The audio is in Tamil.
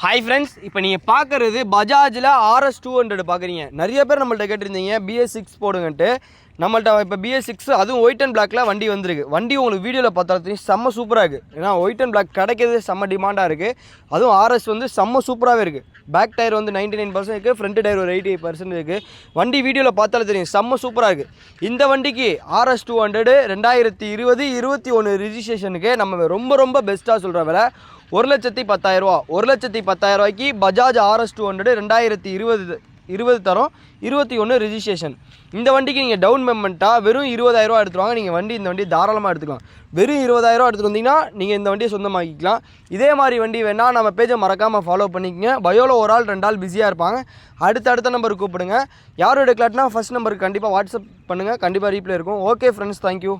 ஹாய் ஃப்ரெண்ட்ஸ், இப்போ நீங்கள் பார்க்குறது பஜாஜில் RS 200 பார்க்குறீங்க. நிறைய பேர் நம்மள்ட்ட கேட்டிருந்தீங்க BS6 போடுங்கன்ட்டு. நம்மள்ட்ட இப்போ BS6 அதுவும் ஒயிட் அண்ட் பிளாக்ல வண்டி வந்திருக்கு. வண்டி உங்களுக்கு வீடியோவில் பார்த்தா செம்ம சூப்பராக இருக்குது. ஏன்னா ஒயிட் அண்ட் பிளாக் கிடைக்கிறது செம்ம டிமாண்டாக இருக்குது. அதுவும் RS வந்து செம்ம சூப்பராகவே இருக்குது. பேக் டயர் வந்து 99% இருக்குது, ஃப்ரண்ட் டயர் ஒரு 88% இருக்குது. வண்டி வீடியோவில் பார்த்தாலே தெரியும் செம்ம சூப்பராக இருக்குது. இந்த வண்டிக்கு RS 200 2020-21 ரிஜிஸ்ட்ரேஷனுக்கு நம்ம ரொம்ப பெஸ்ட்டாக சொல்கிற விலை 1,10,000 ரூபா. 1,10,000 ரூபாய்க்கு பஜாஜ் RS 200 2020 தரோம், 21 ரிஜிஸ்ட்ரேஷன். இந்த வண்டிக்கு நீங்கள் டவுன் பேமெண்ட்டாக வெறும் 20,000 ரூபா எடுத்துருவாங்க. நீங்கள் இந்த வண்டியை தாராளமாக எடுத்துக்கலாம். வெறும் 20,000 ரூபா எடுத்துகிட்டு வந்தீங்கன்னா நீங்கள் இந்த வண்டியை சொந்தமாக்கிக்கலாம். இதே மாதிரி வண்டி வேணால் நம்ம பேஜை மறக்காமல் ஃபாலோ பண்ணிக்கங்க. பயோவில் ஒரு ஆள் 2 ஆள் பிஸியாக இருப்பாங்க. அடுத்த நம்பருக்கு கூப்பிடுங்க. யாரும் எடுக்கலாட்டினா ஃபஸ்ட் நம்பருக்கு கண்டிப்பாக வாட்ஸ்அப் பண்ணுங்கள், கண்டிப்பாக ரீப்ளே இருக்கும். Okay friends, thank you.